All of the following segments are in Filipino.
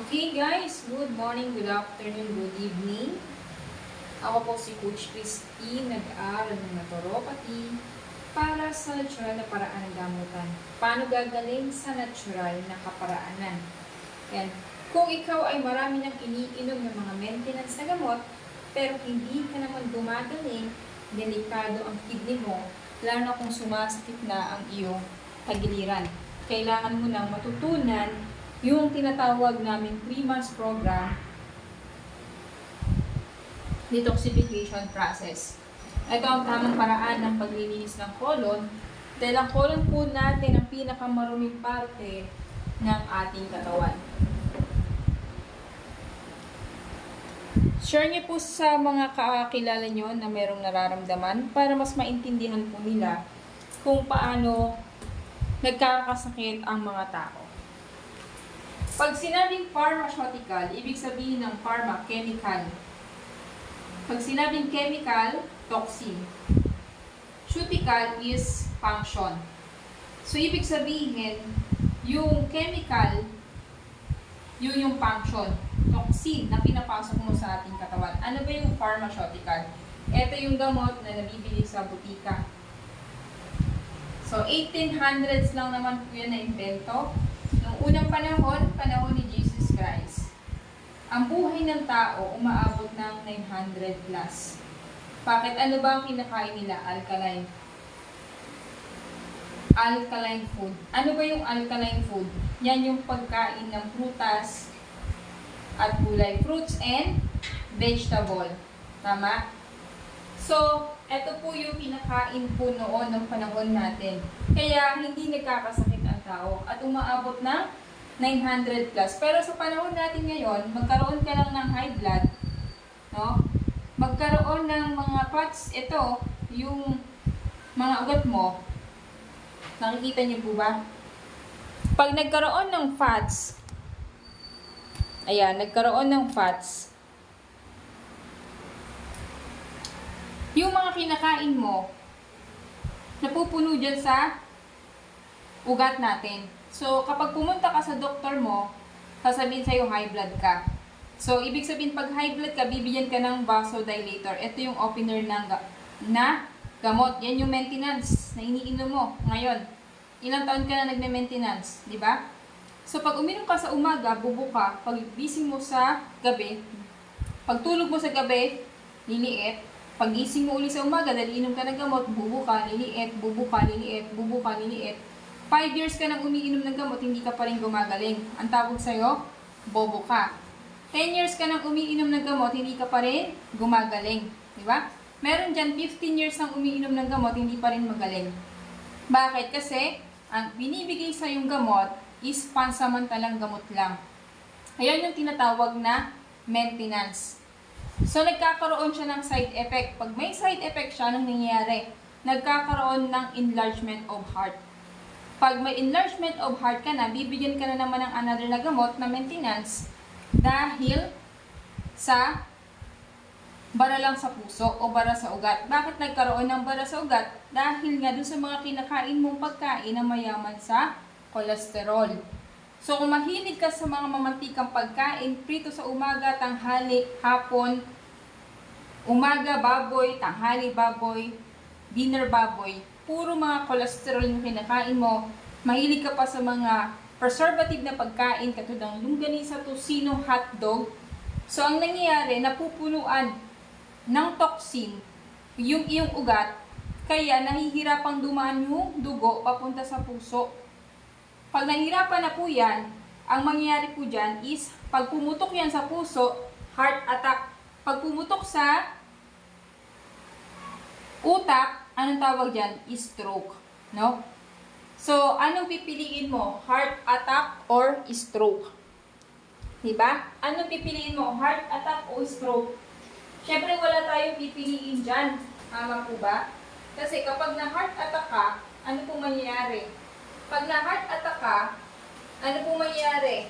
Okay guys, good morning, good afternoon, good evening. Ako po si Coach Christine, nag-aaral ng naturopathy para sa natural na paraan ng gamutan. Paano gagaling sa natural na kaparaanan? Yan. Kung ikaw ay marami nang iniinom ng mga maintenance na gamot, pero hindi ka naman gumagaling, delikado ang kidney mo, lalo na kung sumasakit na ang iyong tagiliran. Kailangan mo nang matutunan yung tinatawag naming 3 months program, detoxification process. Ito ang tamang paraan ng paglilinis ng colon dahil ang colon po natin ang pinakamaruming parte ng ating katawan. Share niyo po sa mga kakilala niyo na merong nararamdaman para mas maintindihan po nila kung paano nagkakasakit ang mga tao. Pag sinabing pharmaceutical, ibig sabihin ng pharma, chemical. Pag sinabing chemical, toxin. Ceutical is function. So, ibig sabihin, yung chemical, yun yung function. Toxin na pinapasok mo sa ating katawan. Ano ba yung pharmaceutical? Ito yung gamot na nabibili sa butika. So, 1800s lang naman po yan na-invento. Noong unang panahon ni Jesus Christ, ang buhay ng tao umaabot ng 900 plus. Bakit? Ano ba ang kinakain nila? Alkaline. Alkaline food. Ano ba yung alkaline food? Yan yung pagkain ng prutas at gulay. Fruits and vegetable. Tama? So, ito po yung kinakain po noon ng panahon natin. Kaya, hindi nagkakasakit ang tao at umaabot ng 900 plus. Pero sa panahon natin ngayon, magkaroon ka lang ng high blood, no? Magkaroon ng mga fats, ito, yung mga ugat mo. Nakikita niyo po ba? Pag nagkaroon ng fats, ayan, nagkaroon ng fats, yung mga kinakain mo, napupuno dyan sa ugat natin. So, kapag pumunta ka sa doktor mo, sasabihin sa'yo high blood ka. So, ibig sabihin, pag high blood ka, bibigyan ka ng vasodilator. Ito yung opener na gamot. Yan yung maintenance na iniinom mo ngayon. Ilang taon ka na nagme-maintenance, di ba? So, pag uminom ka sa umaga, bubuka. Pag gising mo sa gabi, pag tulog mo sa gabi, liliit. Pag gising mo uli sa umaga, dahil inom ka ng gamot, bubuka, liliit, bubuka, liliit, bubuka, liliit. 5 years ka nang umiinom ng gamot, hindi ka pa rin gumagaling. Ang tawag sa'yo, bobo ka. 10 years ka nang umiinom ng gamot, hindi ka pa rin gumagaling. Diba? Meron dyan 15 years nang umiinom ng gamot, hindi pa rin magaling. Bakit? Kasi, ang binibigay sa yung gamot is pansamantalang gamot lang. Ayan yung tinatawag na maintenance. So, nagkakaroon siya ng side effect. Pag may side effect siya, anong nangyayari? Nagkakaroon ng enlargement of heart. Pag may enlargement of heart ka na, bibigyan ka na naman ng another na gamot na maintenance dahil sa bara lang sa puso o bara sa ugat. Bakit nagkaroon ng bara sa ugat? Dahil nga dun sa mga kinakain mong pagkain na mayaman sa cholesterol. So, kung mahilig ka sa mga mamantikang pagkain, prito sa umaga, tanghali, hapon, umaga baboy, tanghali baboy, dinner baboy, puro mga cholesterol yung kinakain mo, mahilig ka pa sa mga preservative na pagkain, katulad ng longganisa, tocino, hotdog. So, ang nangyayari, napupunuan ng toxin yung iyong ugat, kaya nahihirapang dumaan yung dugo papunta sa puso. Pag nahirapan na po yan, ang mangyayari po dyan is, pag pumutok yan sa puso, heart attack. Pag pumutok sa utak, anong tawag dyan? Stroke. No? So, anong pipiliin mo? Heart attack or stroke? Diba? Anong pipiliin mo? Heart attack o stroke? Siyempre, wala tayong pipiliin dyan. Tama po ba? Kasi kapag na-heart attack ka, ano po mangyayari? Pag na-heart attack ka, ano po mangyayari?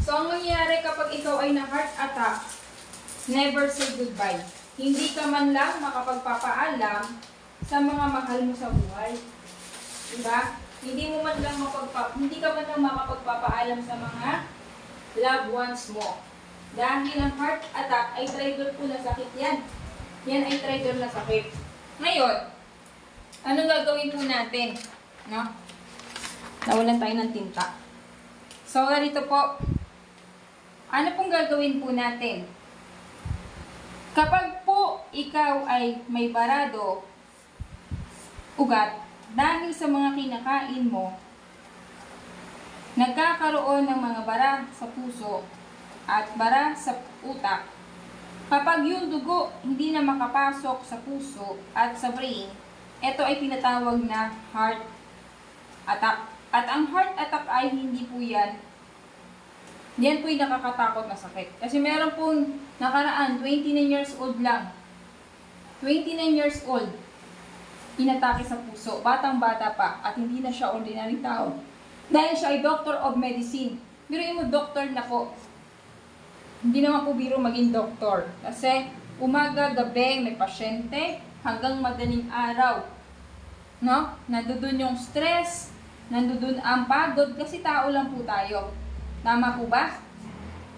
So, ang mangyayari kapag ikaw ay na-heart attack, never say goodbye. Hindi ka man lang makapagpapaalam sa mga mahal mo sa buhay. Diba? Hindi ka man lang makapagpapaalam sa mga loved ones mo. Dahil ang heart attack ay trigger po na sakit yan. Yan ay trigger na sakit. Ngayon, anong gagawin po natin? No? Nawalan tayo ng tinta. So, ganito po. Ano pong gagawin po natin? Kapag po ikaw ay may barado, ugat, dahil sa mga kinakain mo, nagkakaroon ng mga bara sa puso at bara sa utak. Kapag yung dugo hindi na makapasok sa puso at sa brain, ito ay tinatawag na heart attack. At ang heart attack ay hindi po yan po yung nakakatakot na sakit. Kasi meron pong nakaraan, 29 years old lang. 29 years old, inatake sa puso. Batang-bata pa at hindi na siya ordinary tao. Dahil siya ay doctor of medicine. Biruin mo, doctor na po. Hindi naman po biro maging doktor. Kasi umaga, gabi, may pasyente, hanggang madaling araw. No? Nandudun yung stress, nandudun ang pagod, kasi tao lang po tayo. Tama po ba?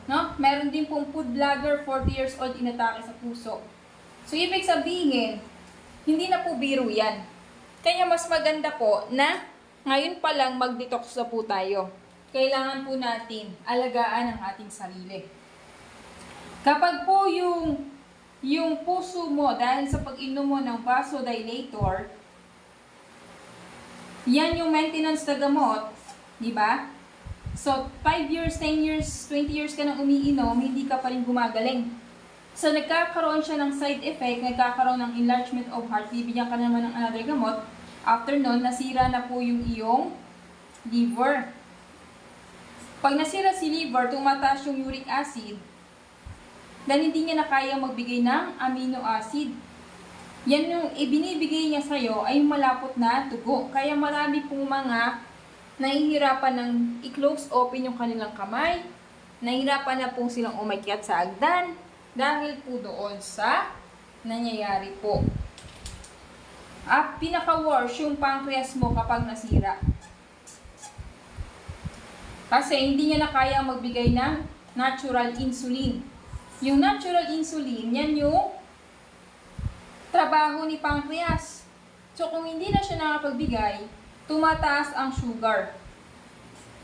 No? Meron din pong food vlogger, 40 years old, inatake sa puso. So, ibig sabihin, hindi na po biro yan. Kaya mas maganda po na ngayon pa lang mag-detox na po tayo. Kailangan po natin alagaan ang ating sarili. Kapag po yung puso mo, dahil sa pag-inom mo ng vasodilator, yan yung maintenance na gamot, di ba? So, 5 years, 10 years, 20 years ka nang umiinom, hindi ka pa rin gumagaling. So, nagkakaroon siya ng side effect, nagkakaroon ng enlargement of heart, bibigyan ka naman ng another gamot. After nun, nasira na po yung iyong liver. Pag nasira si liver, tumataas yung uric acid, dahil hindi niya na kaya magbigay ng amino acid. Yan yung ibinibigay niya sa'yo ay malapot na dugo. Kaya marami pong mga nahihirapan ng i-close open yung kanilang kamay. Nahihirapan na pong silang umakyat sa agdan dahil po doon sa nangyayari po. At pinaka-worst yung pancreas mo kapag nasira. Kasi hindi niya na kaya magbigay ng natural insulin. Yung natural insulin, yan yung trabaho ni pancreas. So, kung hindi na siya nakapagbigay, tumataas ang sugar.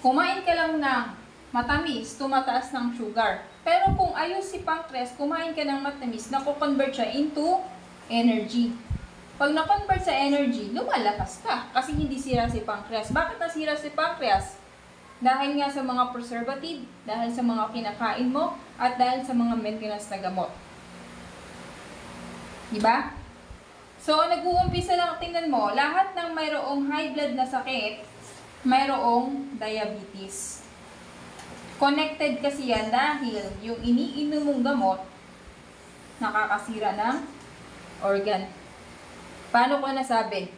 Kumain ka lang ng matamis, tumataas ng sugar. Pero kung ayos si pancreas, kumain ka ng matamis, nako-convert siya into energy. Pag na-convert sa energy, lumalakas ka. Kasi hindi sira si pancreas. Bakit nasira si pancreas? Dahil nga sa mga preservative, dahil sa mga kinakain mo, at dahil sa mga maintenance na gamot. Diba? So, nag-uumpisa lang, tingnan mo, lahat ng mayroong high blood na sakit, mayroong diabetes. Connected kasi yan dahil yung iniinom mong gamot, nakakasira ng organ. Paano ko nasabi?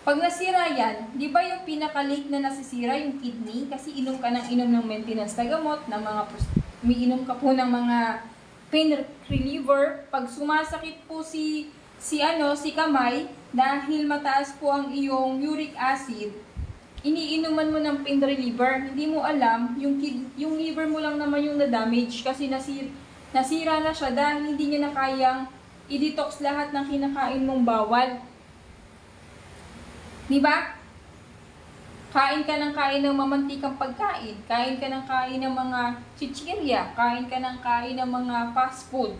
Pag nasira yan, di ba yung pinaka-late na nasisira yung kidney? Kasi inom ka ng maintenance na gamot, umiinom ka po ng mga pain reliever. Pag sumasakit po si kamay, dahil mataas po ang iyong uric acid, iniinuman mo ng pain reliever. Hindi mo alam, yung liver mo lang naman yung na-damage kasi nasira na siya dahil hindi niya na kayang i-detox lahat ng kinakain mong bawal. Diba? Kain ka ng kain ng mamantikang pagkain, kain ka ng kain ng mga chichirya, kain ka ng kain ng mga fast food.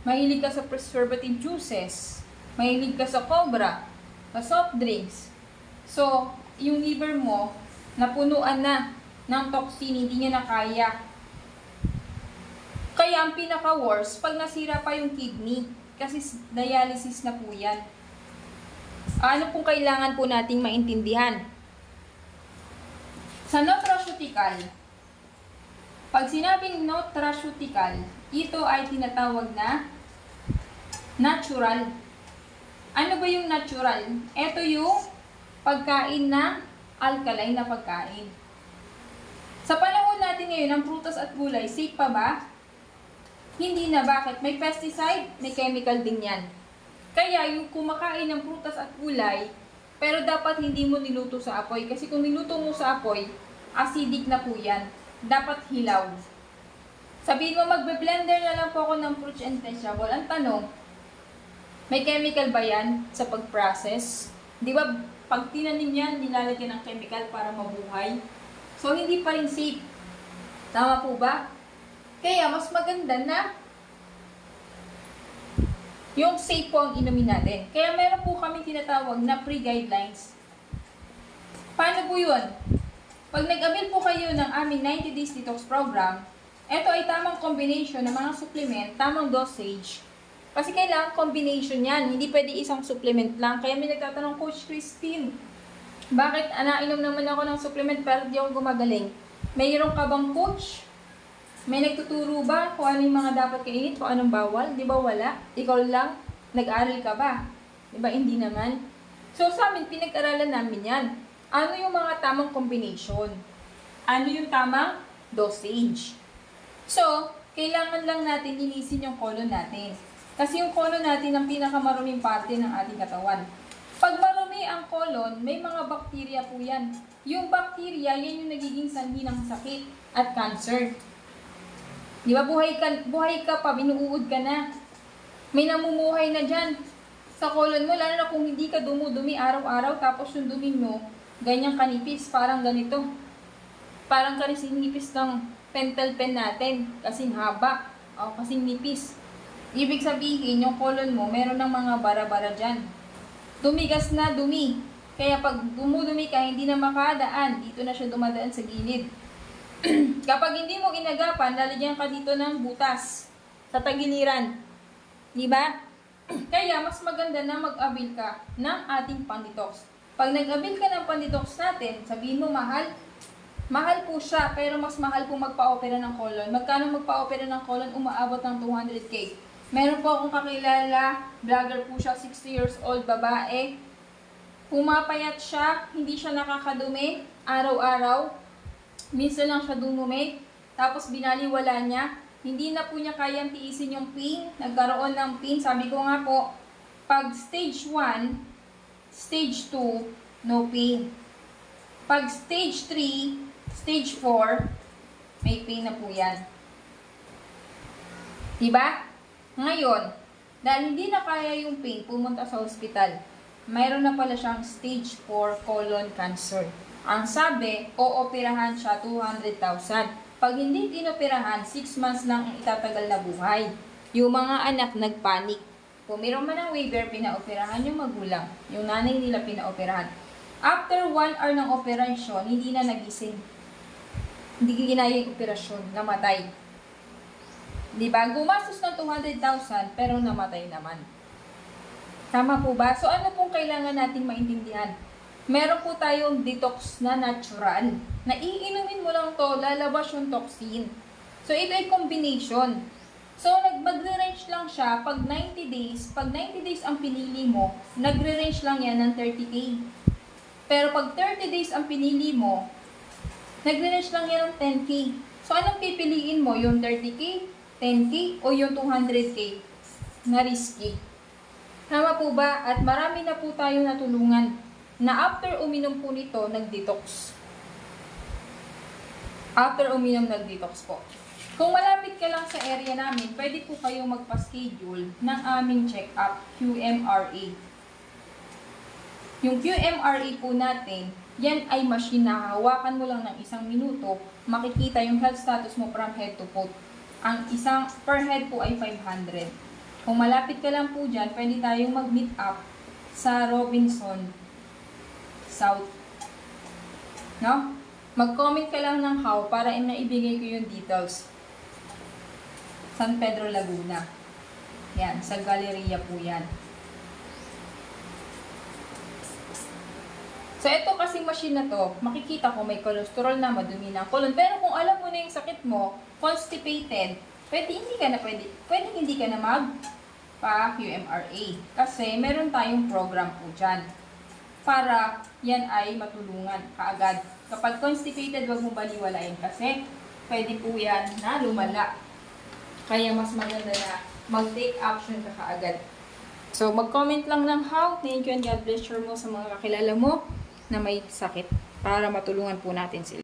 Mahilig ka sa preservative juices, mahilig ka sa cobra, sa soft drinks. So, yung liver mo, napunuan na ng toxin, hindi niya na kaya. Kaya ang pinaka-worst, pag nasira pa yung kidney, kasi dialysis na po yan. Ano pong kailangan po nating maintindihan? Sa nutraceutical, pag sinabing nutraceutical, ito ay tinatawag na natural. Ano ba yung natural? Ito yung pagkain ng alkaline na pagkain. Sa panahon natin ngayon, ang prutas at gulay, safe pa ba? Hindi na. Bakit? May pesticide, may chemical din yan. Kaya yung kumakain ng prutas at gulay, pero dapat hindi mo niluto sa apoy. Kasi kung niluto mo sa apoy, acidic na po yan. dapat hilaw. Sabihin mo, magbe-blender na lang po ako ng fruits and vegetable. Ang tanong, may chemical ba yan sa pag-process? Di ba, pag tinanim yan, nilalagyan ng chemical para mabuhay. So, hindi pa rin safe. Tama po ba? Kaya, mas maganda na yung safe po ang inumin natin. Kaya, meron po kami tinatawag na pre-guidelines. Paano po yun? Pag nag-avail po kayo ng aming 90 Days Detox Program, ito ay tamang combination ng mga supplement, tamang dosage. Kasi kailangan combination yan. Hindi pwede isang supplement lang. Kaya may nagtatanong, Coach Christine, bakit nainom naman ako ng supplement pero di ako gumagaling? Mayroon ka bang coach? May nagtuturo ba kung ano yung mga dapat kainin, kung anong bawal? Di ba wala? Ikaw lang? Nag-aral ka ba? Di ba hindi naman? So sa amin, pinag-aralan namin yan. Ano yung mga tamang combination? Ano yung tamang dosage? So, kailangan lang natin linisin yung colon natin. Kasi yung colon natin ang pinakamaruming parte ng ating katawan. Pag marumi ang colon, may mga bakterya po yan. Yung bakterya, yan yung nagiging sanhi ng sakit at cancer. Di ba, buhay ka pa, binuuod ka na. May namumuhay na dyan sa colon mo, lalo na kung hindi ka dumudumi araw-araw, tapos yung dumi mo, ganyang kanipis, parang ganito. Parang kanisingipis ng pentel pen natin, kasing haba, o kasing nipis. Ibig sabihin, yung colon mo, meron ng mga bara-bara dyan. Tumigas na dumi. Kaya pag dumudumi ka, hindi na makadaan. Dito na siya dumadaan sa gilid. Kapag hindi mo inagapan, lalagyan ka dito ng butas sa tagiliran. Diba? Kaya mas maganda na mag-avail ka ng ating pandetox. Pag nag-avail ka ng pandetox natin, sabihin mo mahal, mahal po siya, pero mas mahal po magpa-opera ng colon. Magkano magpa-opera ng colon? Umaabot ng 200K. Meron po akong kakilala, vlogger po siya, 60 years old, babae. Pumapayat siya, hindi siya nakakadumi, araw-araw. Minsan lang siya dumumi, tapos binaliwala niya. Hindi na po niya kayang tiisin yung pain, nagkaroon ng pain. Sabi ko nga po, pag stage 1, stage 2, no pain. Pag stage 3, stage 4, may pain na po yan. Diba? Ngayon, dahil hindi na kaya yung pain, pumunta sa hospital. Mayroon na pala siyang stage 4 colon cancer. Ang sabi, ooperahan siya 200,000. Pag hindi inoperahan, 6 months lang ang itatagal na buhay. Yung mga anak nagpanik. Pumirma man ng waiver, pinaoperahan yung magulang. Yung nanay nila pinaoperahan. After 1 hour ng operasyon, hindi na nagising. Hindi ginaya yung operasyon, namatay. Diba? Gumastos ng 200,000 pero namatay naman. Tama po ba? So ano pong kailangan nating maintindihan? Meron po tayong detox na natural. Na iinumin mo lang to, lalabas yung toxin. So ito ay combination. So magre-range lang siya pag 90 days. Pag 90 days ang pinili mo, nagre-range lang yan ng 30K. Pero pag 30 days ang pinili mo, nagre-range lang yan ng 10K. So anong pipiliin mo? Yung 30K? 10K o yung 200K na risky. Tama po ba? At marami na po tayong natulungan na after uminom po nito, nag-detox. After uminom, nag-detox po. Kung malapit ka lang sa area namin, pwede po kayong magpa-schedule ng aming check-up, QMRA. Yung QMRA po natin, yan ay machine na hawakan mo lang ng 1 minuto, makikita yung health status mo from head to foot. Ang isang per head po ay 500. Kung malapit ka lang po dyan, pwede tayong mag-meet up sa Robinson South. No? Mag-comment ka lang ng how para naibigay ko yung details. San Pedro, Laguna. Yan, sa Galleria po yan. So, ito kasing machine na to, makikita ko may cholesterol na, madumi na ang colon. Pero kung alam mo na yung sakit mo, constipated, pwede hindi ka na magpa-QMRA. Kasi meron tayong program po dyan. Para yan ay matulungan kaagad. Kapag constipated, wag mo baliwalain kasi pwede po yan na lumala. Kaya mas maganda na mag-take action ka kaagad. So, mag-comment lang ng how. Thank you and God bless you mo sa mga kakilala mo na may sakit para matulungan po natin sila.